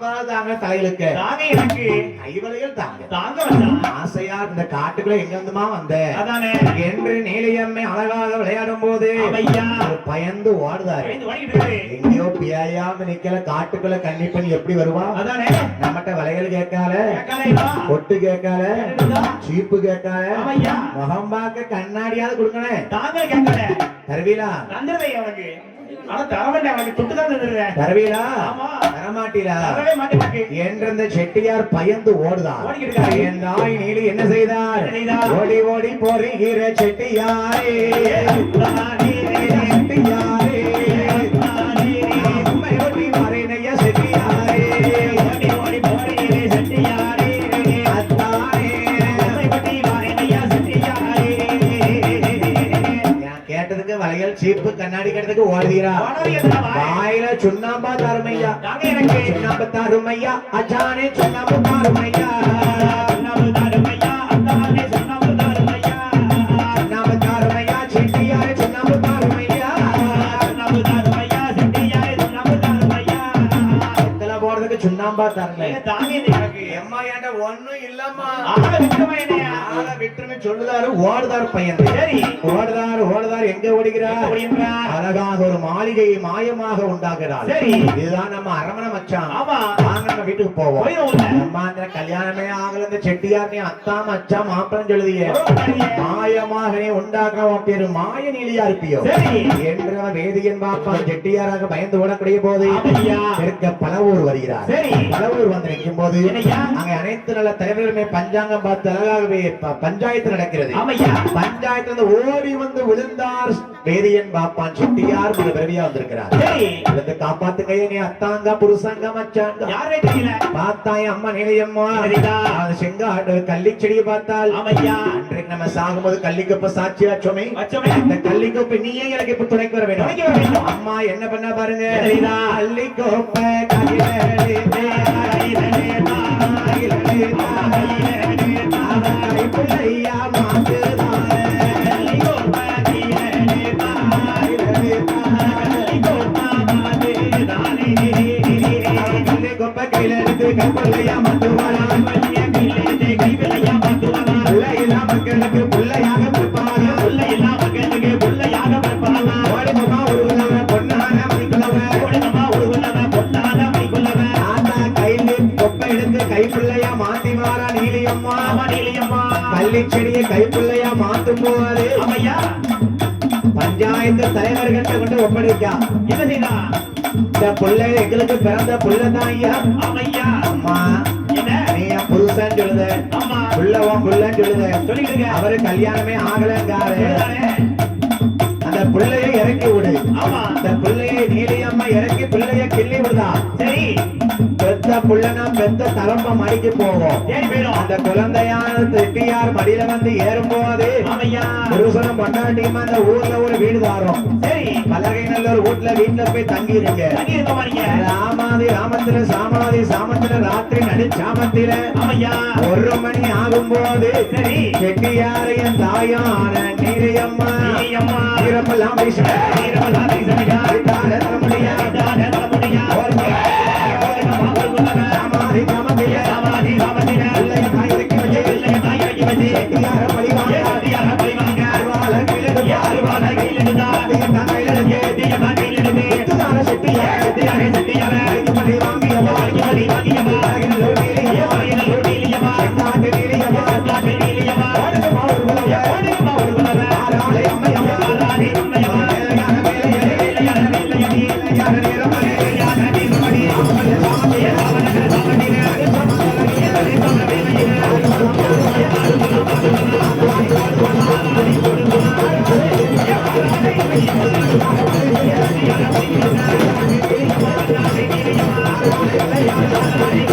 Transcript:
தாங்க தலையிலுக்கு தாங்க எனக்கு கைவளையல் தாங்க தாங்க வந்தான் ஆசையா இந்த காட்டுக்குள்ள எங்க இருந்துமா வந்த அதானே என்று நீலியம்மை அழகாக விளையாடும் போது ஐயா பயந்து ஓடுதாரு ஓடிக்கிட்டு இருக்கு எங்கேயோ பியாயாம நிக்கல காட்டுக்குள்ள கன்னி பண்ணி எப்படி வருவா அதானே நம்மகிட்ட வளையல் கேட்கால கேட்கலையா பொட்டு கேட்கால சீப்பு கேட்கால ஐயா முகம் பார்க்க கண்ணாடியாவது கொடுக்கணும் தாங்க கேட்கல தருவீலா தந்துருவே அவனுக்கு ஆனா தரவேண்ட அவனுக்கு தொட்டு தான் தந்துருவேன் தருவீலா ஆமா தரமாட்டீரா தரவே மாட்டேன் என்ற இந்த செட்டியார் பயந்து ஓடுதார் என் தாய் நீலி என்ன செய்தார் ஓடி ஓடி போறீகிற செட்டியாரே செட்டியாரே அம்மை ஓடி வரேனைய செட்டியாரே ஓடி ஓடி போறீகிற செட்டியாரே அத்தாரே அம்மை ஓடி வரேனைய செட்டியாரே கேட்டதுக்கு வளையல் சீப்பு கண்ணாடி கேட்டதுக்கு ஓடுதீரா வாயில சுண்ணாம்பா தருமையா சுண்ணாம்பு தருமையா அச்சானே சுண்ணாம்பு தருமையா சுண்ணாம்பு தருமையா அத்தானே சுண்ணாம்பு தருமையா சுண்ணாம்பு தருமையா செட்டியாரே சுண்ணாம்பு தருமையா சுண்ணாம்பு தருமையா செட்டியாரே சுண்ணாம்பு தருமையா எத்தனை போறதுக்கு சுண்ணாம்பா தரல தானே எம்மா ஏண்ட ஒண்ணும் இல்லம்மா ஆள விட்டுமே சொல்லுதாரு ஓடுதாரு பையன் சரி ஓடுதாரு எங்க ஓடுகிறார் அழகாக ஒரு மாளிகையை மாயமாக உண்டாக்குறார் சரி இதுதான் நம்ம அரமணை மச்சான் ஆமா வாங்க நம்ம வீட்டுக்கு போவோம் அம்மா அந்த கல்யாணமே ஆகல இந்த செட்டியார் நீ அத்தா மச்சா மாப்பிளம் சொல்லுதியே மாயமாக நீ உண்டாக்குற பேரு மாய நீலியா இருப்பியோ என்ற வேதியன் பாப்பா செட்டியாராக பயந்து ஓடக்கூடிய போது இருக்க பலவூர் வருகிறார் பலவூர் வந்து நிற்கும் போது அங்க அனைத்து நல்ல தலைவர்களுமே பஞ்சாங்கம் பார்த்து அழகாகவே பஞ்சாயத்து நடக்கிறது பஞ்சாயத்துல ஓடி வந்து விழுந்தார் வேதியன் பாப்பான் செட்டியார் ஒரு பிறவியா வந்திருக்கிறார் விழுந்து காப்பாத்து கையை நீ அத்தாங்க புருஷங்க மச்சாங்க யாரே தெரியல பார்த்தாய் அம்மா நிலையம்மா அது செங்காடு கள்ளி செடியை பார்த்தால் அன்றைக்கு நம்ம சாகும்போது கள்ளிக்கொப்ப சாட்சியா சொமே இந்த கள்ளிக்கொப்பை நீயே எனக்கு இப்ப துணைக்கு வர வேண்டும் அம்மா என்ன பண்ண பாருங்க கள்ளிக்கொப்ப கைப்பிள்ளையா கொப்ப கையில எடுத்து கைப்பிள்ளையா மாத்துவாரா கைப்பிள்ளையா மாத்துவாரா பிள்ளையில்லா மக்களுக்கு பிள்ளையாக பிறப்பாங்க பிள்ளையில்லா மக்களுக்கு பிள்ளையாக பிறப்பாங்க ஓடிமா உருவலவ பொன்னான மைக்குலவ ஓடிமா உருவலவ பொன்னான மைக்குலவ ஆத்தா கையில கொப்பை எடுத்து கைப்பிள்ளையா மாத்திவாரா நீலியம்மா நீலியம்மா கள்ளி செடியை கைப்பிள்ளையா மாத்தும் போது அம்மையா பஞ்சாயத்து தலைவர்கிட்ட கொண்டு ஒப்படைக்கா என்ன செய்தா இந்த பிள்ளை எங்களுக்கு பிறந்த புள்ளதான் ஐயா ஐயா அம்மா நீ என் புருஷன் சொல்லுது புள்ளவன் புள்ளன்னு சொல்லுது சொல்லிட்டு அவரு கல்யாணமே ஆகலங்காரு அந்த பிள்ளைய இறக்கி விடு அந்த பிள்ளைய நீலியம்மா இறக்கி பிள்ளைய கிள்ளி விடுதா சரி பெத்த புள்ளனா பெத்த தலம்ப மடிக்கு போவோம் அந்த குழந்தையான செட்டியார் மடியில வந்து ஏறும்போது புருஷனும் பொண்டாட்டியும் அந்த ஊர்ல ஒரு வீடு தாரோம் சரி பலகை நல்ல ஒரு வீட்டுல போய் தங்கி இருங்க ராமாதி ராமத்துல சாமாதி சாமத்துல ராத்திரி நடு சாமத்தில 1 மணி ஆகும் போது சரி செட்டியாரையும் தாயான நீலியம்மா வீரப்பெல்லாம் Thank you.